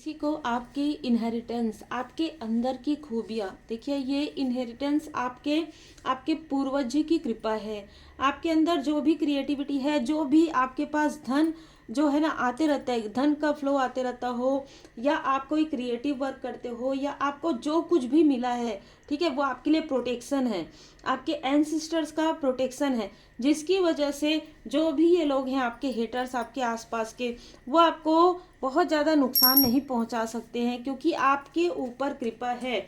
किसी को आपकी इनहेरिटेंस, आपके अंदर की खूबियाँ, देखिए ये इनहेरिटेंस आपके आपके पूर्वज जी की कृपा है। आपके अंदर जो भी क्रिएटिविटी है, जो भी आपके पास धन जो है ना आते रहता है, धन का फ्लो आते रहता हो, या आप कोई क्रिएटिव वर्क करते हो, या आपको जो कुछ भी मिला है, ठीक है, वो आपके लिए प्रोटेक्शन है, आपके एंसिस्टर्स का प्रोटेक्शन है, जिसकी वजह से जो भी ये लोग हैं आपके हेटर्स, आपके आसपास के, वो आपको बहुत ज़्यादा नुकसान नहीं पहुंचा सकते हैं, क्योंकि आपके ऊपर कृपा है,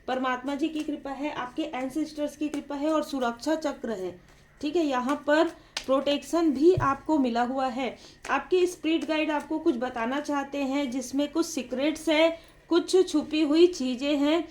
परमात्मा जी की कृपा है, आपके एंसेस्टर्स की कृपा है और सुरक्षा चक्र है। ठीक है, यहाँ पर प्रोटेक्शन भी आपको मिला हुआ है। आपके स्पिरिट गाइड आपको कुछ बताना चाहते हैं, जिसमें कुछ सीक्रेट्स है, कुछ छुपी हुई चीज़ें हैं।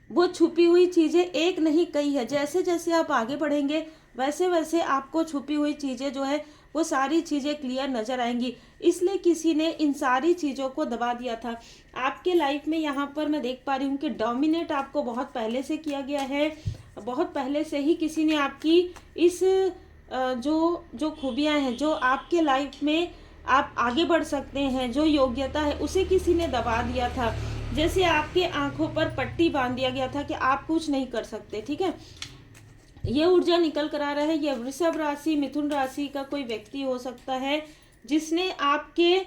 वो छुपी हुई चीज़ें एक नहीं कई है। जैसे जैसे आप आगे बढ़ेंगे वैसे वैसे आपको छुपी हुई चीज़ें जो है वो सारी चीज़ें क्लियर नज़र आएंगी। इसलिए किसी ने इन सारी चीज़ों को दबा दिया था आपके लाइफ में। यहाँ पर मैं देख पा रही हूँ कि डोमिनेट आपको बहुत पहले से किया गया है। बहुत पहले से ही किसी ने आपकी इस जो जो खूबियाँ हैं, जो आपके लाइफ में आप आगे बढ़ सकते हैं, जो योग्यता है, उसे किसी ने दबा दिया था। जैसे आपके आंखों पर पट्टी बांध दिया गया था कि आप कुछ नहीं कर सकते। ठीक है, ये ऊर्जा निकल कर आ रहा है। ये वृषभ राशि, मिथुन राशि का कोई व्यक्ति हो सकता है जिसने आपके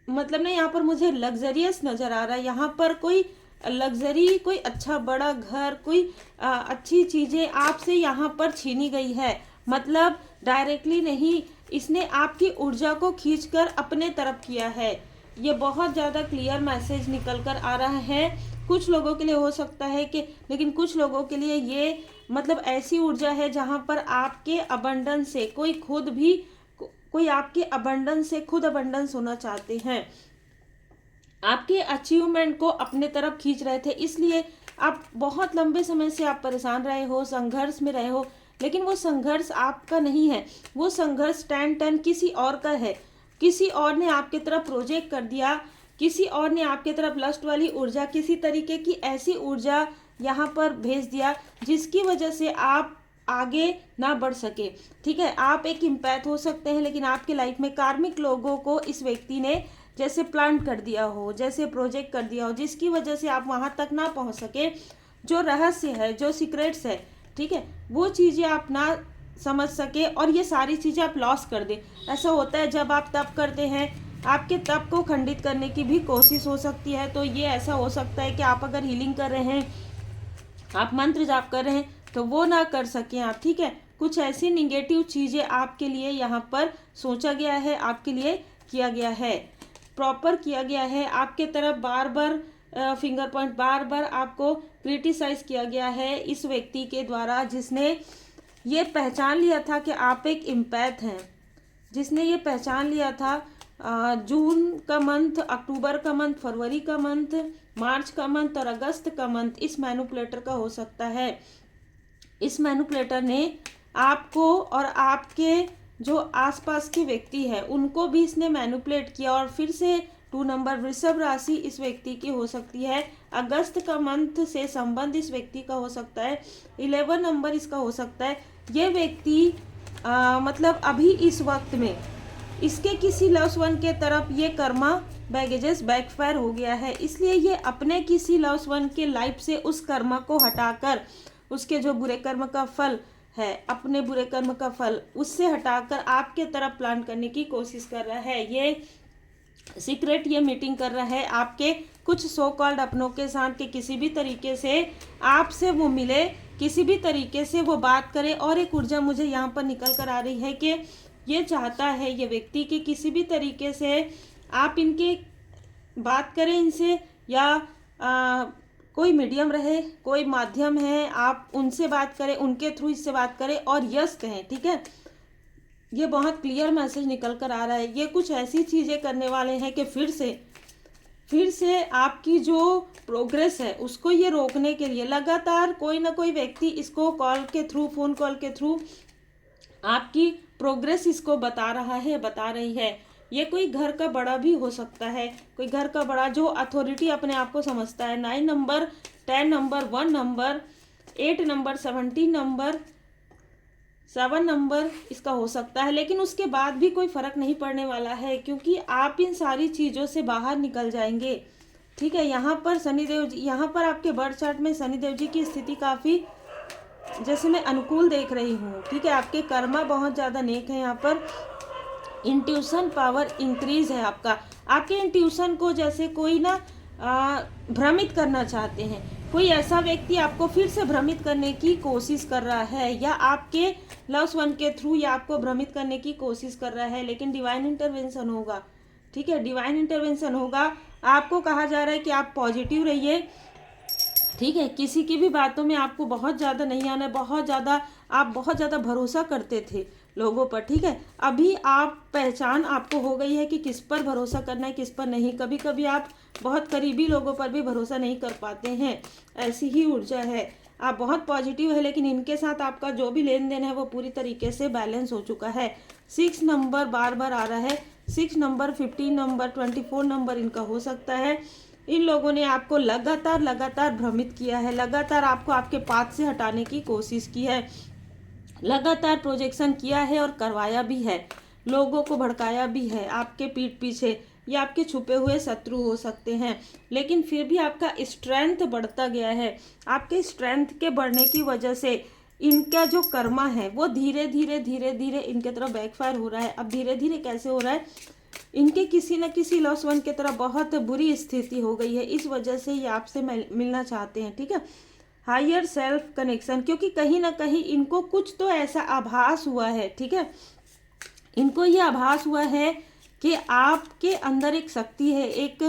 मतलब ना, यहाँ पर मुझे लग्जरियस नजर आ रहा है। यहाँ पर कोई लग्जरी, कोई अच्छा बड़ा घर, कोई अच्छी चीजें आपसे यहाँ पर छीनी गई है। मतलब डायरेक्टली नहीं, इसने आपकी ऊर्जा को खींचकर अपने तरफ किया है। ये बहुत ज़्यादा क्लियर मैसेज निकल कर आ रहा है। कुछ लोगों के लिए हो सकता है कि, लेकिन कुछ लोगों के लिए ये मतलब ऐसी ऊर्जा है जहाँ पर आपके अबंडन से कोई आपके अबंडन से खुद अबंडन्स होना चाहते हैं, आपके अचीवमेंट को अपने तरफ खींच रहे थे। इसलिए आप बहुत लंबे समय से आप परेशान रहे हो, संघर्ष में रहे हो, लेकिन वो संघर्ष आपका नहीं है। वो संघर्ष टन किसी और का है। किसी और ने आपके तरफ प्रोजेक्ट कर दिया, किसी और ने आपके तरफ लस्ट वाली ऊर्जा, किसी तरीके की ऐसी ऊर्जा यहाँ पर भेज दिया जिसकी वजह से आप आगे ना बढ़ सके। ठीक है, आप एक इम्पैथ हो सकते हैं, लेकिन आपके लाइफ में कार्मिक लोगों को इस व्यक्ति ने जैसे प्लांट कर दिया हो, जैसे प्रोजेक्ट कर दिया हो, जिसकी वजह से आप वहां तक ना पहुंच सके। जो रहस्य है, जो सीक्रेट्स है, ठीक है, वो चीज़ें आप ना समझ सके और ये सारी चीज़ें आप लॉस कर दे। ऐसा होता है जब आप तप करते हैं, आपके तप को खंडित करने की भी कोशिश हो सकती है। तो ये ऐसा हो सकता है कि आप अगर हीलिंग कर रहे हैं, आप मंत्र जाप कर रहे हैं, तो वो ना कर सकें आप। ठीक है, कुछ ऐसी निगेटिव चीज़ें आपके लिए यहाँ पर सोचा गया है, आपके लिए किया गया है, प्रॉपर किया गया है। आपके तरफ बार बार फिंगर पॉइंट, बार बार आपको क्रिटिसाइज किया गया है इस व्यक्ति के द्वारा, जिसने ये पहचान लिया था कि आप एक इम्पैथ हैं, जिसने ये पहचान लिया था। जून का मंथ, अक्टूबर का मंथ, फरवरी का मंथ, मार्च का मंथ और अगस्त का मंथ इस मैनिपुलेटर का हो सकता है। इस मैनिपुलेटर ने आपको और आपके जो आसपास के व्यक्ति है उनको भी इसने मैनिपुलेट किया। और फिर से 2 नंबर वृषभ राशि इस व्यक्ति की हो सकती है। अगस्त का मंथ से संबंध इस व्यक्ति का हो सकता है। 11 नंबर इसका हो सकता है। ये व्यक्ति मतलब अभी इस वक्त में इसके किसी लव्स वन के तरफ ये कर्मा बैगेजेस बैकफायर हो गया है। इसलिए ये अपने किसी लव्स वन के लाइफ से उस कर्मा को हटाकर, उसके जो बुरे कर्म का फल है, अपने बुरे कर्म का फल उससे हटाकर आपके तरफ प्लान करने की कोशिश कर रहा है। ये सीक्रेट ये मीटिंग कर रहा है आपके कुछ सो कॉल्ड अपनों के साथ, कि किसी भी तरीके से आपसे वो मिले, किसी भी तरीके से वो बात करे। और एक ऊर्जा मुझे यहाँ पर निकल कर आ रही है कि ये चाहता है ये व्यक्ति कि किसी भी तरीके से आप इनके बात करें इनसे, या कोई मीडियम रहे, कोई माध्यम है, आप उनसे बात करें, उनके थ्रू इससे बात करें और यस कहें। ठीक है, ये बहुत क्लियर मैसेज निकल कर आ रहा है। ये कुछ ऐसी चीज़ें करने वाले हैं कि फिर से आपकी जो प्रोग्रेस है उसको ये रोकने के लिए लगातार कोई ना कोई व्यक्ति इसको कॉल के थ्रू, फोन कॉल के थ्रू आपकी प्रोग्रेस इसको बता रहा है, बता रही है। ये कोई घर का बड़ा भी हो सकता है, कोई घर का बड़ा जो अथॉरिटी अपने आप को समझता है। 9 number, 10 number, 1 number, 8 number, 17 number, 7 number इसका हो सकता है, लेकिन उसके बाद भी कोई फर्क नहीं पड़ने वाला है, क्योंकि आप इन सारी चीज़ों से बाहर निकल जाएंगे। ठीक है, यहाँ पर शनिदेव जी, यहाँ पर आपके बर्थ चार्ट में शनिदेव जी की स्थिति काफ़ी जैसे मैं अनुकूल देख रही हूँ। ठीक है, आपके कर्मा बहुत ज़्यादा नेक है। यहाँ पर इंट्यूशन पावर इंक्रीज है आपका। आपके इंट्यूशन को जैसे कोई ना भ्रमित करना चाहते हैं, कोई ऐसा व्यक्ति आपको फिर से भ्रमित करने की कोशिश कर रहा है, या आपके लव्स वन के थ्रू या आपको भ्रमित करने की कोशिश कर रहा है, लेकिन डिवाइन इंटरवेंशन होगा। ठीक है, डिवाइन इंटरवेंशन होगा। आपको कहा जा रहा है कि आप पॉजिटिव रहिए। ठीक है, किसी की भी बातों में आपको बहुत ज़्यादा नहीं आना है। आप बहुत ज़्यादा भरोसा करते थे लोगों पर। ठीक है, अभी आप पहचान आपको हो गई है कि किस पर भरोसा करना है, किस पर नहीं। कभी कभी आप बहुत करीबी लोगों पर भी भरोसा नहीं कर पाते हैं, ऐसी ही ऊर्जा है। आप बहुत पॉजिटिव है, लेकिन इनके साथ आपका जो भी लेन देन है वो पूरी तरीके से बैलेंस हो चुका है। 6 नंबर बार बार आ रहा है। 6 नंबर, 15 नंबर, 24 नंबर इनका हो सकता है। इन लोगों ने आपको लगातार भ्रमित किया है, लगातार आपको आपके पाथ से हटाने की कोशिश की है, लगातार प्रोजेक्शन किया है और करवाया भी है, लोगों को भड़काया भी है आपके पीठ पीछे। या आपके छुपे हुए शत्रु हो सकते हैं, लेकिन फिर भी आपका स्ट्रेंथ बढ़ता गया है। आपके स्ट्रेंथ के बढ़ने की वजह से इनका जो कर्मा है वो धीरे धीरे इनके तरफ बैकफायर हो रहा है। अब धीरे धीरे कैसे हो रहा है, इनके किसी न किसी लॉस वन की तरफ बहुत बुरी स्थिति हो गई है, इस वजह से ये आपसे मिलना चाहते हैं। ठीक है, हायर सेल्फ कनेक्शन, क्योंकि कहीं ना कहीं इनको कुछ तो ऐसा आभास हुआ है। ठीक है, इनको ये आभास हुआ है कि आपके अंदर एक शक्ति है, एक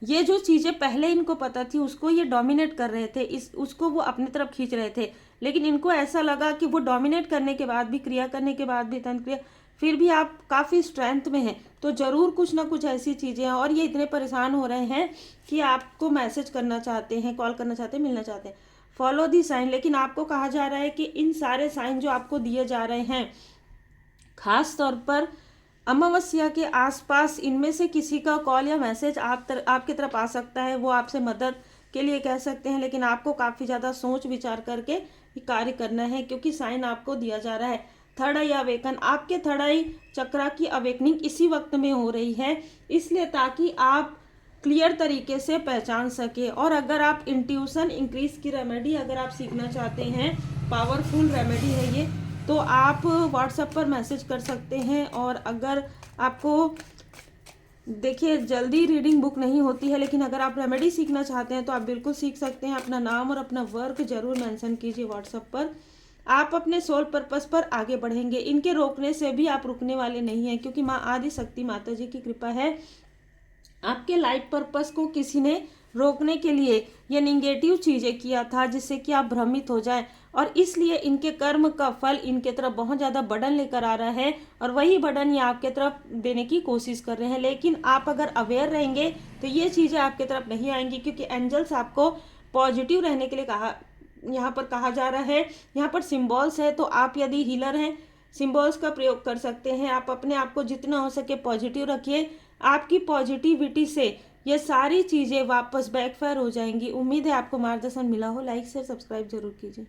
ये जो चीज़ें पहले इनको पता थी उसको ये डोमिनेट कर रहे थे, उसको वो अपने तरफ खींच रहे थे, लेकिन इनको ऐसा लगा कि वो डोमिनेट करने के बाद भी, क्रिया करने के बाद भी, तंत्र क्रिया, फिर भी आप काफ़ी स्ट्रेंथ में हैं, तो ज़रूर कुछ ना कुछ ऐसी चीज़ें हैं। और ये इतने परेशान हो रहे हैं कि आपको मैसेज करना चाहते हैं, कॉल करना चाहते हैं, मिलना चाहते हैं। फॉलो दी साइन, लेकिन आपको कहा जा रहा है कि इन सारे साइन जो आपको दिए जा रहे हैं, खास तौर पर अमावस्या के आसपास, इनमें से किसी का कॉल या मैसेज आपकी तरफ आ सकता है। वो आपसे मदद के लिए कह सकते हैं, लेकिन आपको काफ़ी ज़्यादा सोच विचार करके कार्य करना है, क्योंकि साइन आपको दिया जा रहा है। थर्ड आई अवेकन, आपके थर्ड आई चक्रा की अवेकनिंग इसी वक्त में हो रही है, इसलिए ताकि आप क्लियर तरीके से पहचान सके। और अगर आप इंट्यूशन इंक्रीज की रेमेडी अगर आप सीखना चाहते हैं, पावरफुल रेमेडी है ये, तो आप व्हाट्सएप पर मैसेज कर सकते हैं। और अगर आपको देखिए जल्दी रीडिंग बुक नहीं होती है, लेकिन अगर आप रेमेडी सीखना चाहते हैं तो आप बिल्कुल सीख सकते हैं। अपना नाम और अपना वर्क जरूर मेंशन कीजिए व्हाट्सएप पर। आप अपने सोल पर्पस पर आगे बढ़ेंगे, इनके रोकने से भी आप रुकने वाले नहीं हैं, क्योंकि माँ आदि शक्ति माता जी की कृपा है। आपके लाइफ पर्पस को किसी ने रोकने के लिए ये निगेटिव चीज़ें किया था, जिससे कि आप भ्रमित हो जाएं, और इसलिए इनके कर्म का फल इनके तरफ बहुत ज़्यादा बर्डन लेकर आ रहा है, और वही बर्डन ये आपके तरफ देने की कोशिश कर रहे हैं। लेकिन आप अगर अवेयर रहेंगे तो ये चीज़ें आपके तरफ नहीं आएंगी, क्योंकि एंजल्स आपको पॉजिटिव रहने के लिए यहाँ पर कहा जा रहा है। यहाँ पर सिम्बॉल्स है, तो आप यदि हीलर हैं सिम्बॉल्स का प्रयोग कर सकते हैं। आप अपने आप को जितना हो सके पॉजिटिव रखिए, आपकी पॉजिटिविटी से ये सारी चीज़ें वापस बैकफायर हो जाएंगी। उम्मीद है आपको मार्गदर्शन मिला हो। लाइक शेयर सब्सक्राइब जरूर कीजिए।